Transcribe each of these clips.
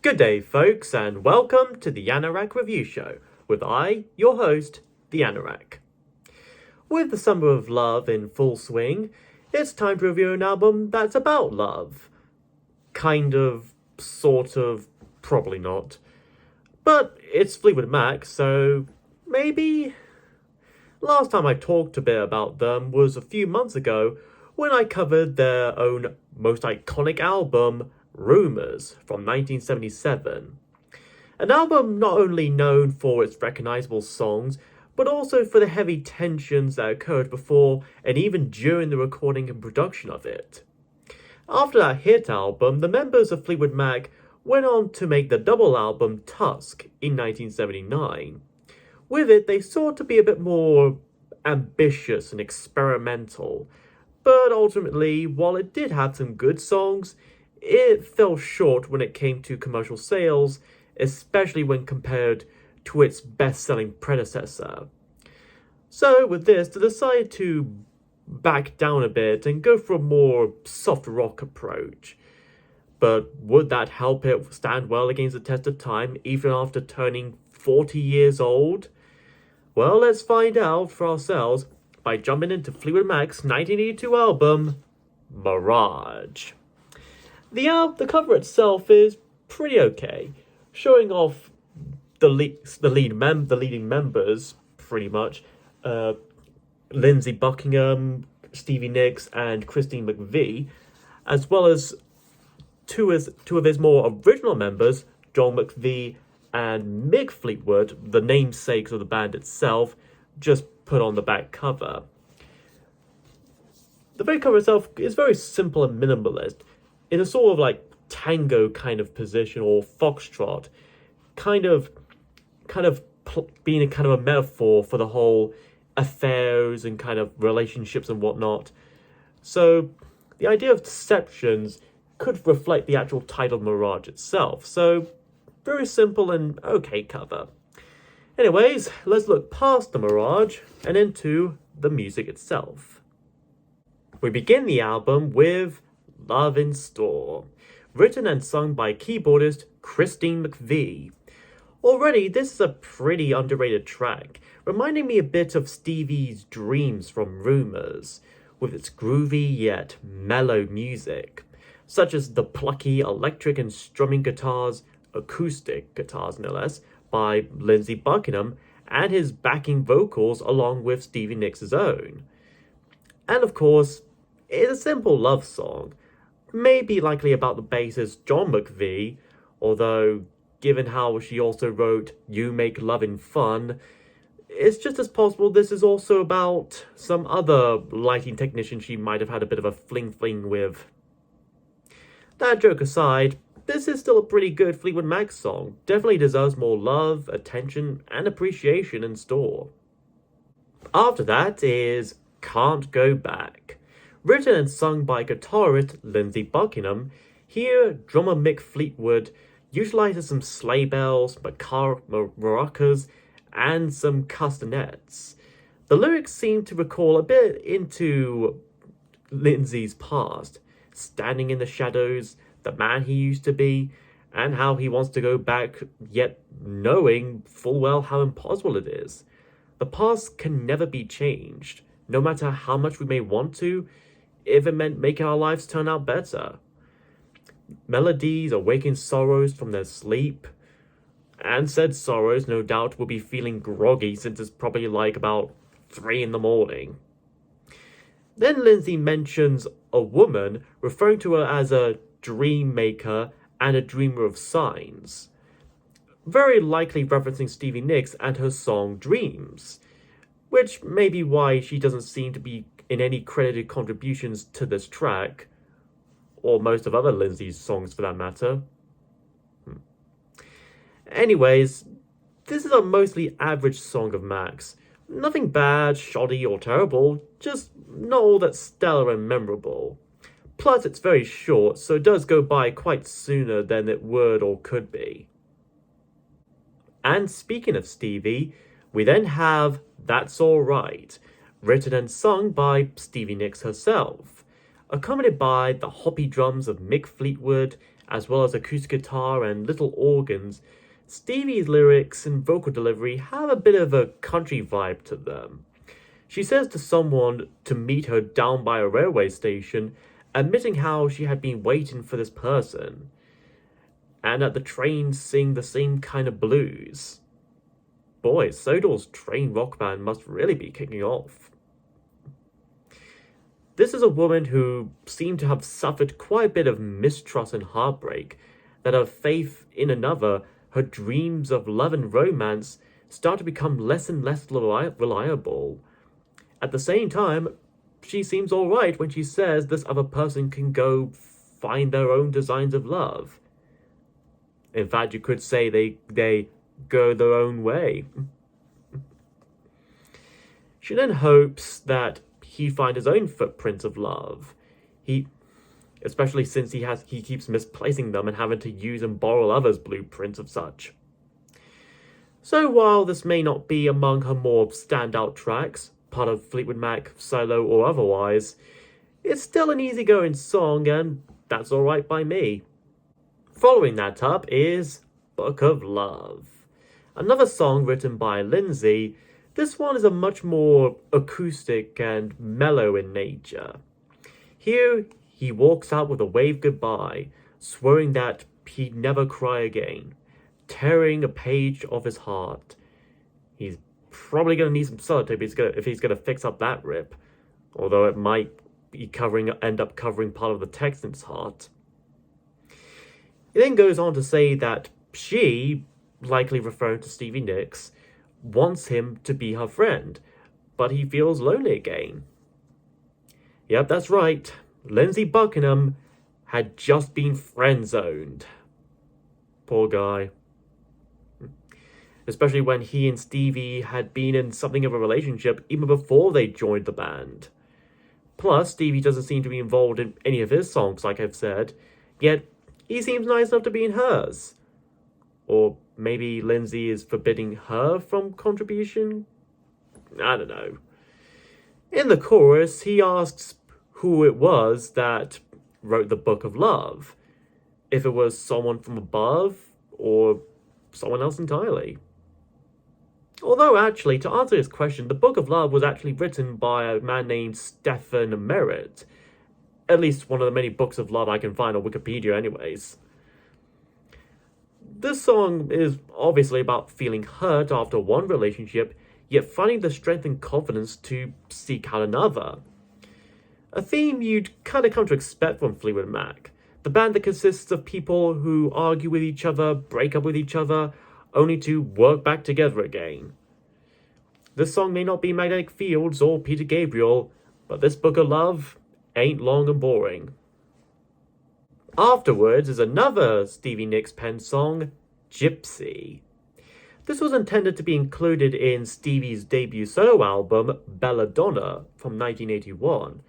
Good day, folks, and welcome to the Anorak Review Show, with your host, the Anorak. With the summer of love in full swing, it's time to review an album that's about love. Kind of, sort of, probably not. But it's Fleetwood Mac, so maybe? Last time I talked a bit about them was a few months ago when I covered their own most iconic album, Rumours, from 1977. An album not only known for its recognizable songs, but also for the heavy tensions that occurred before and even during the recording and production of it. After that hit album, the members of Fleetwood Mac went on to make the double album Tusk in 1979. With it, they sought to be a bit more ambitious and experimental, but ultimately, while it did have some good songs, it fell short when it came to commercial sales, especially when compared to its best-selling predecessor. So with this, they decided to back down a bit and go for a more soft rock approach. But would that help it stand well against the test of time, even after turning 40 years old? Well, let's find out for ourselves by jumping into Fleetwood Mac's 1982 album, Mirage. The cover itself is pretty okay, showing off the leading members, pretty much, Lindsey Buckingham, Stevie Nicks, and Christine McVie, as well as two of his more original members, John McVie and Mick Fleetwood, the namesakes of the band itself, just put on the back cover. The back cover itself is very simple and minimalist, in a sort of like tango kind of position or foxtrot, being a kind of a metaphor for the whole affairs and kind of relationships and whatnot. So the idea of deceptions could reflect the actual title Mirage itself. So very simple and okay cover. Anyways, let's look past the Mirage and into the music itself. We begin the album with Love in Store, written and sung by keyboardist Christine McVie. Already, this is a pretty underrated track, reminding me a bit of Stevie's Dreams from Rumours, with its groovy yet mellow music, such as the plucky electric and strumming guitars, acoustic guitars no less, by Lindsey Buckingham, and his backing vocals along with Stevie Nicks' own. And of course, it's a simple love song, maybe likely about the bassist John McVie, although given how she also wrote You Make Lovin' Fun, it's just as possible this is also about some other lighting technician she might have had a bit of a fling with. That joke aside, this is still a pretty good Fleetwood Mac song, definitely deserves more love, attention, and appreciation in store. After that is Can't Go Back. Written and sung by guitarist Lindsey Buckingham, here drummer Mick Fleetwood utilizes some sleigh bells, maracas, and some castanets. The lyrics seem to recall a bit into Lindsey's past, standing in the shadows, the man he used to be, and how he wants to go back, yet knowing full well how impossible it is. The past can never be changed, no matter how much we may want to, if it meant making our lives turn out better. Melodies awaken sorrows from their sleep, and said sorrows no doubt will be feeling groggy since it's probably like about 3 a.m. Then Lindsey mentions a woman, referring to her as a dream maker and a dreamer of signs, very likely referencing Stevie Nicks and her song Dreams, which may be why she doesn't seem to be in any credited contributions to this track, or most of other Lindsey's songs for that matter. Anyways, this is a mostly average song of Mac's. Nothing bad, shoddy, or terrible, just not all that stellar and memorable. Plus, it's very short, so it does go by quite sooner than it would or could be. And speaking of Stevie, we then have That's Alright, written and sung by Stevie Nicks herself, accompanied by the hoppy drums of Mick Fleetwood as well as acoustic guitar and little organs, Stevie's lyrics and vocal delivery have a bit of a country vibe to them. She says to someone to meet her down by a railway station, admitting how she had been waiting for this person, and that the trains sing the same kind of blues. Boy, Sodor's train rock band must really be kicking off. This is a woman who seemed to have suffered quite a bit of mistrust and heartbreak, that her faith in another, her dreams of love and romance, start to become less and less reliable. At the same time, she seems alright when she says this other person can go find their own designs of love. In fact, you could say they go their own way. She then hopes that he find his own footprints of love. Especially since he keeps misplacing them and having to use and borrow others' blueprints of such. So while this may not be among her more standout tracks, part of Fleetwood Mac, solo or otherwise, it's still an easygoing song, and that's alright by me. Following that up is Book of Love, another song written by Lindsay. This one is a much more acoustic and mellow in nature. Here, he walks out with a wave goodbye, swearing that he'd never cry again, tearing a page of his heart. He's probably going to need some sellotape if he's going to fix up that rip, although it might be end up covering part of the text in his heart. He then goes on to say that she, likely referring to Stevie Nicks, wants him to be her friend, but he feels lonely again. Yep, that's right. Lindsey Buckingham had just been friend-zoned. Poor guy. Especially when he and Stevie had been in something of a relationship even before they joined the band. Plus, Stevie doesn't seem to be involved in any of his songs, like I've said, yet he seems nice enough to be in hers. Or maybe Lindsay is forbidding her from contribution? I don't know. In the chorus, he asks who it was that wrote the Book of Love. If it was someone from above, or someone else entirely. Although actually, to answer this question, the Book of Love was actually written by a man named Stephen Merritt. At least one of the many books of love I can find on Wikipedia anyways. This song is obviously about feeling hurt after one relationship, yet finding the strength and confidence to seek out another. A theme you'd kind of come to expect from Fleetwood Mac, the band that consists of people who argue with each other, break up with each other, only to work back together again. This song may not be Magnetic Fields or Peter Gabriel, but this Book of Love ain't long and boring. Afterwards is another Stevie Nicks penned song, Gypsy. This was intended to be included in Stevie's debut solo album, Belladonna, from 1981.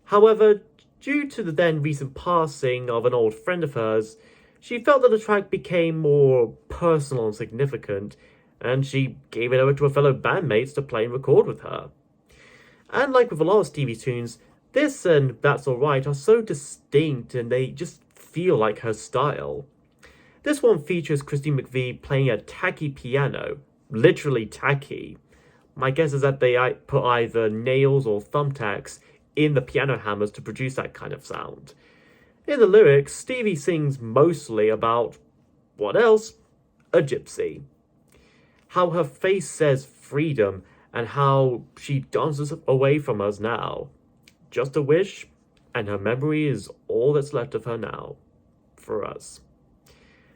However, due to the then recent passing of an old friend of hers, she felt that the track became more personal and significant, and she gave it over to her fellow bandmates to play and record with her. And like with a lot of Stevie's tunes, this and That's Alright are so distinct and they just feel like her style. This one features Christine McVie playing a tacky piano, literally tacky. My guess is that they put either nails or thumbtacks in the piano hammers to produce that kind of sound. In the lyrics, Stevie sings mostly about, what else? A gypsy. How her face says freedom and how she dances away from us now. Just a wish, and her memory is all that's left of her now. For us.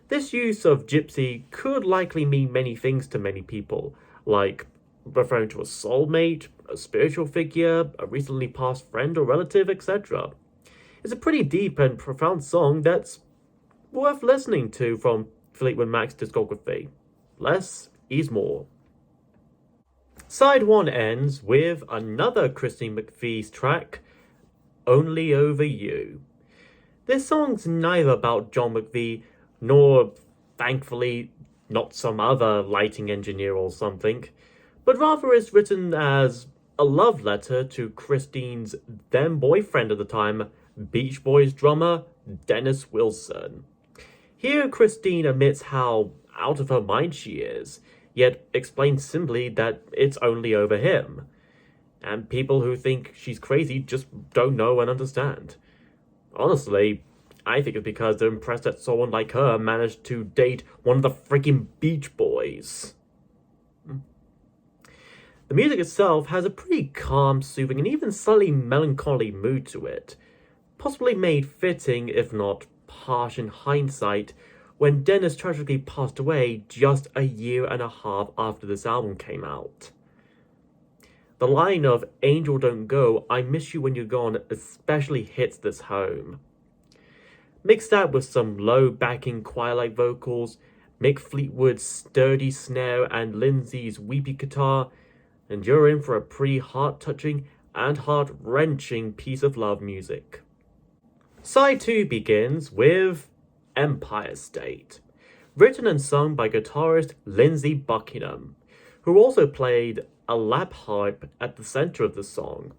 This use of gypsy could likely mean many things to many people, like referring to a soulmate, a spiritual figure, a recently passed friend or relative, etc. It's a pretty deep and profound song that's worth listening to from Fleetwood Mac's discography. Less is more. Side 1 ends with another Christine McVie's track, Only Over You. This song's neither about John McVie, nor, thankfully, not some other lighting engineer or something, but rather is written as a love letter to Christine's then boyfriend at the time, Beach Boys drummer Dennis Wilson. Here, Christine admits how out of her mind she is, yet explains simply that it's only over him. And people who think she's crazy just don't know and understand. Honestly, I think it's because they're impressed that someone like her managed to date one of the freaking Beach Boys. The music itself has a pretty calm, soothing, and even slightly melancholy mood to it, possibly made fitting, if not harsh in hindsight, when Dennis tragically passed away just a year and a half after this album came out. The line of "Angel don't go, I miss you when you're gone" especially hits this home. Mix that with some low backing choir-like vocals, Mick Fleetwood's sturdy snare and Lindsay's weepy guitar, and you're in for a pretty heart-touching and heart-wrenching piece of love music. Side 2 begins with Empire State, written and sung by guitarist Lindsey Buckingham, who also played a lap harp at the center of the song,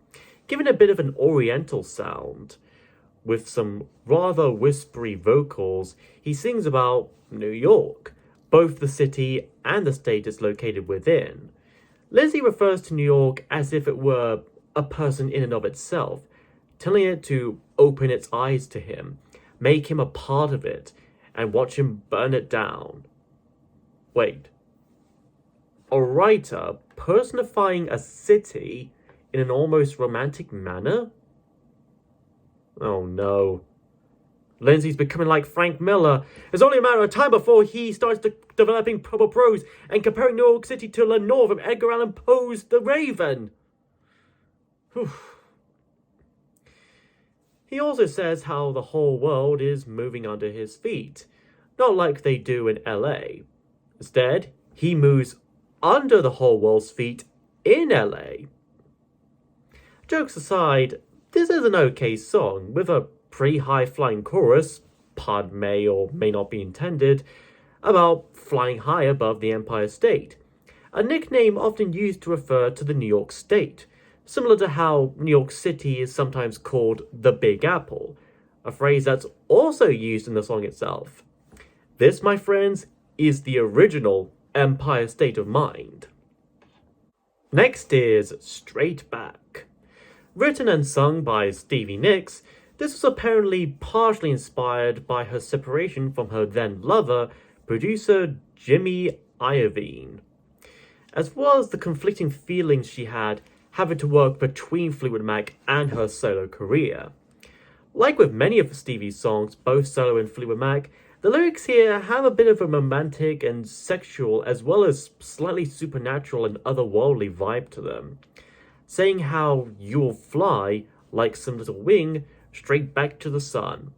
giving a bit of an oriental sound. With some rather whispery vocals, he sings about New York, both the city and the state it's located within. Lindsay refers to New York as if it were a person in and of itself, telling it to open its eyes to him, make him a part of it, and watch him burn it down. Wait. A writer personifying a city in an almost romantic manner? Oh no. Lindsay's becoming like Frank Miller. It's only a matter of time before he starts developing proper prose and comparing New York City to Lenore from Edgar Allan Poe's The Raven. Whew. He also says how the whole world is moving under his feet, not like they do in LA. Instead, he moves under the whole world's feet in LA. Jokes aside, this is an okay song with a pretty high-flying chorus, pun may or may not be intended, about flying high above the Empire State, a nickname often used to refer to the New York State, similar to how New York City is sometimes called the Big Apple, a phrase that's also used in the song itself. This, my friends, is the original Empire State of Mind. Next is Straight Back. Written and sung by Stevie Nicks, this was apparently partially inspired by her separation from her then lover, producer Jimmy Iovine, as well as the conflicting feelings she had having to work between Fleetwood Mac and her solo career. Like with many of Stevie's songs, both solo and Fleetwood Mac, the lyrics here have a bit of a romantic and sexual as well as slightly supernatural and otherworldly vibe to them, saying how you'll fly like some little wing straight back to the sun.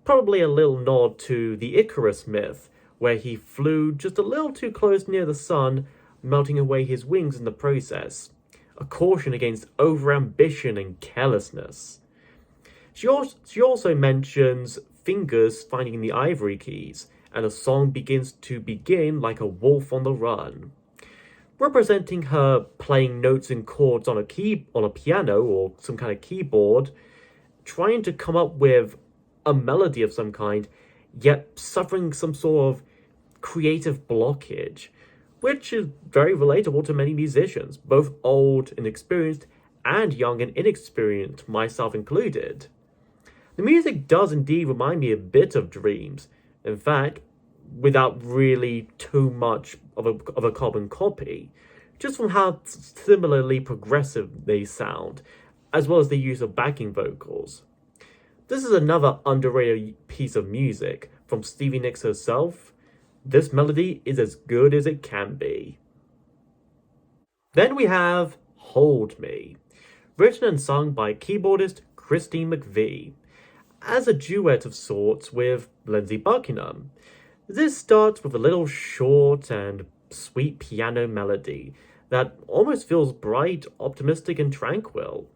Probably a little nod to the Icarus myth, where he flew just a little too close near the sun, melting away his wings in the process. A caution against overambition and carelessness. She also mentions fingers finding the ivory keys, and the song begins to begin like a wolf on the run, representing her playing notes and chords on a piano or some kind of keyboard, trying to come up with a melody of some kind, yet suffering some sort of creative blockage, which is very relatable to many musicians, both old and experienced and young and inexperienced, myself included. The music does indeed remind me a bit of Dreams, in fact, without really too much of a carbon copy, just from how similarly progressive they sound, as well as the use of backing vocals. This is another underrated piece of music from Stevie Nicks herself. This melody is as good as it can be. Then we have Hold Me, written and sung by keyboardist Christine McVie, as a duet of sorts with Lindsey Buckingham. This starts with a little short and sweet piano melody that almost feels bright, optimistic, and tranquil.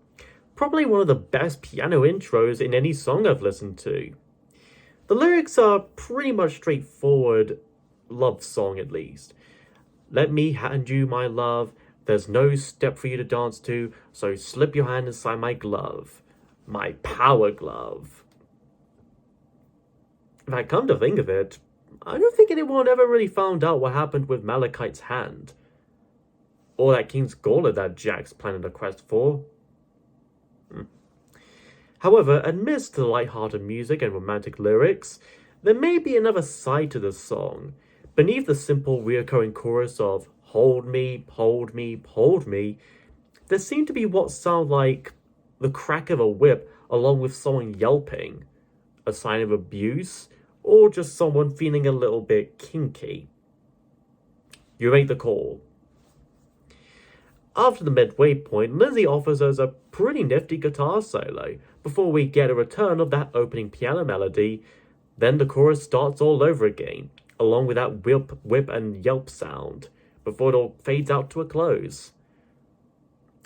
Probably one of the best piano intros in any song I've listened to. The lyrics are pretty much straightforward love song, at least. Let me hand you my love, there's no step for you to dance to, so slip your hand inside my glove, my power glove. In fact, come to think of it, I don't think anyone ever really found out what happened with Malachite's hand. Or that King's Gauntlet that Jack's planning a quest for. However, amidst the light-hearted music and romantic lyrics, there may be another side to the song. Beneath the simple recurring chorus of hold me, hold me, hold me, there seemed to be what sounded like the crack of a whip along with someone yelping, a sign of abuse, or just someone feeling a little bit kinky. You make the call. After the midway point, Lindsay offers us a pretty nifty guitar solo before we get a return of that opening piano melody. Then the chorus starts all over again, along with that whip and yelp sound, before it all fades out to a close.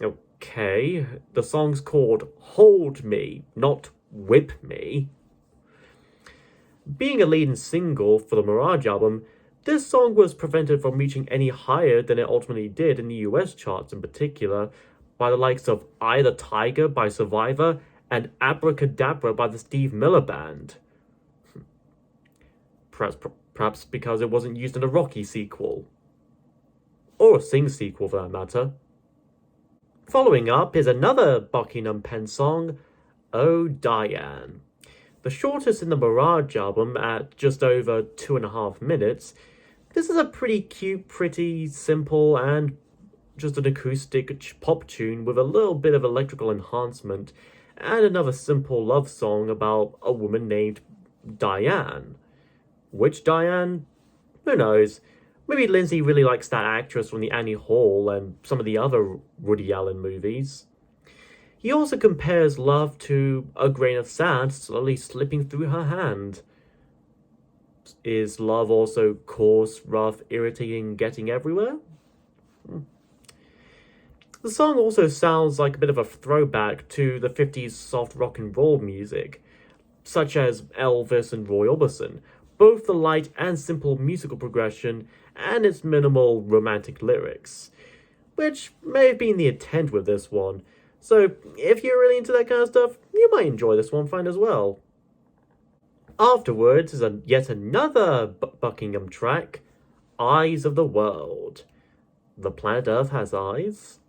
Okay, the song's called Hold Me, not Whip Me. Being a leading single for the Mirage album, this song was prevented from reaching any higher than it ultimately did in the US charts in particular, by the likes of Eye the Tiger by Survivor and Abracadabra by the Steve Miller Band. Perhaps because it wasn't used in a Rocky sequel. Or a Sing sequel for that matter. Following up is another Buckingham Pen song, Oh Diane. The shortest in the Mirage album at just over 2.5 minutes, this is a pretty cute, pretty simple, and just an acoustic pop tune with a little bit of electrical enhancement, and another simple love song about a woman named Diane. Which Diane? Who knows? Maybe Lindsay really likes that actress from the Annie Hall and some of the other Woody Allen movies. He also compares love to a grain of sand slowly slipping through her hand. Is love also coarse, rough, irritating, getting everywhere? The song also sounds like a bit of a throwback to the 50s soft rock and roll music, such as Elvis and Roy Orbison, both the light and simple musical progression and its minimal romantic lyrics, which may have been the intent with this one. So if you're really into that kind of stuff, you might enjoy this one fine as well. Afterwards is yet another Buckingham track, Eyes of the World. The planet Earth has eyes?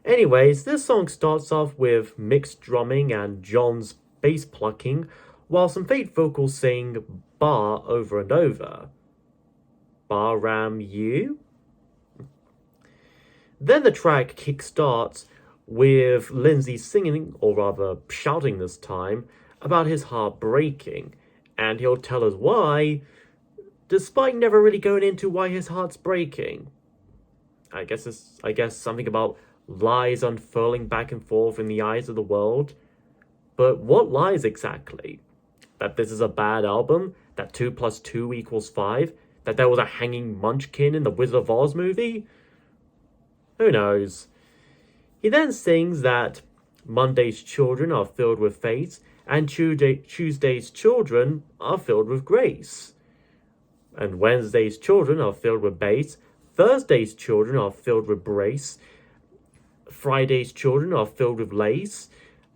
Anyways, this song starts off with mixed drumming and John's bass plucking, while some fake vocals sing bar over and over. Bar ram you? Then the track kickstarts with Lindsay singing, or rather shouting this time, about his heart breaking, and he'll tell us why, despite never really going into why his heart's breaking. I guess something about lies unfurling back and forth in the eyes of the world. But what lies exactly? That this is a bad album? That 2 + 2 = 5? That there was a hanging munchkin in the Wizard of Oz movie? Who knows? He then sings that Monday's children are filled with faith, and Tuesday's children are filled with grace. And Wednesday's children are filled with bass, Thursday's children are filled with brace, Friday's children are filled with lace,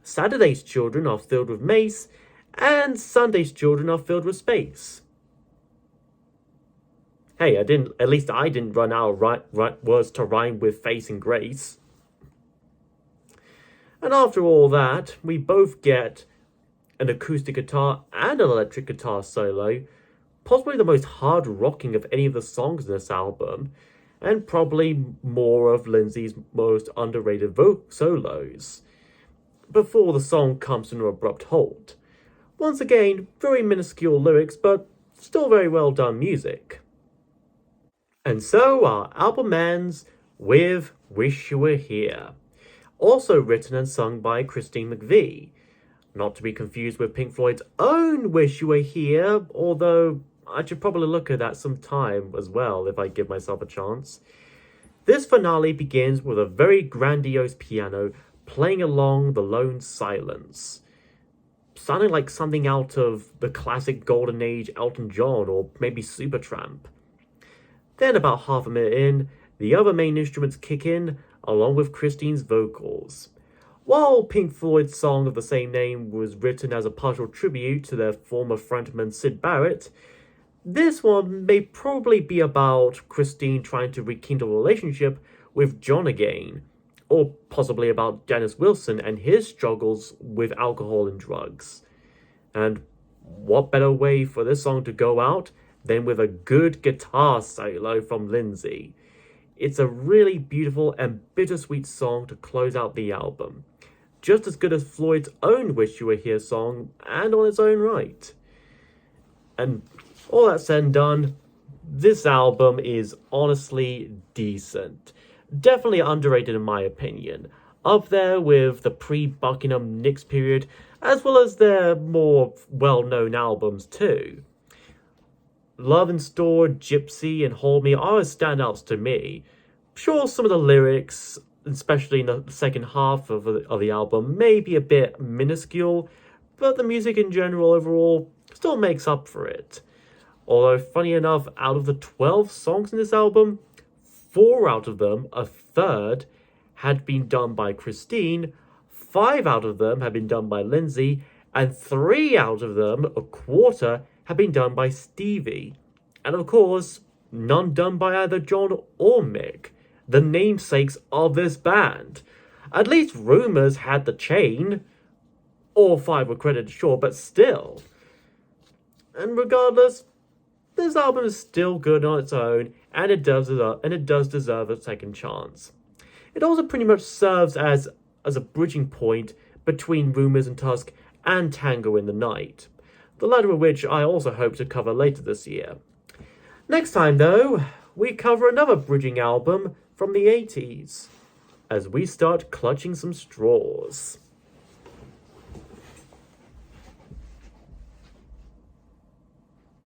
Saturday's children are filled with mace, and Sunday's children are filled with space. Hey, at least I didn't run out of words to rhyme with face and grace. And after all that, we both get an acoustic guitar and an electric guitar solo, possibly the most hard rocking of any of the songs in this album, and probably more of Lindsay's most underrated solos, before the song comes to an abrupt halt. Once again, very minuscule lyrics, but still very well done music. And so our album ends with Wish You Were Here, also written and sung by Christine McVie, not to be confused with Pink Floyd's own Wish You Were Here, although I should probably look at that sometime as well if I give myself a chance. This finale begins with a very grandiose piano playing along the lone silence, sounding like something out of the classic Golden Age Elton John or maybe Supertramp. Then about half a minute in, the other main instruments kick in along with Christine's vocals. While Pink Floyd's song of the same name was written as a partial tribute to their former frontman Syd Barrett, this one may probably be about Christine trying to rekindle a relationship with John again, or possibly about Dennis Wilson and his struggles with alcohol and drugs. And what better way for this song to go out than with a good guitar solo from Lindsay? It's a really beautiful and bittersweet song to close out the album. Just as good as Floyd's own Wish You Were Here song, and on its own right. And all that said and done, this album is honestly decent. Definitely underrated in my opinion. Up there with the pre-Buckingham Nicks period, as well as their more well-known albums too. Love in Store, Gypsy, and Hold Me are standouts to me. Sure, some of the lyrics, especially in the second half of the album, may be a bit minuscule, but the music in general overall still makes up for it. Although, funny enough, out of the 12 songs in this album, 4 out of them, a third, had been done by Christine, 5 out of them had been done by Lindsay, and 3 out of them, a quarter, had been done by Stevie. And of course, none done by either John or Mick, the namesakes of this band. At least Rumours had the chain. All 5 were credited, sure, but still. And regardless, this album is still good on its own, and it does deserve a second chance. It also pretty much serves as a bridging point between Rumours and Tusk and Tango in the Night, the latter of which I also hope to cover later this year. Next time, though, we cover another bridging album from the 80s, as we start clutching some straws.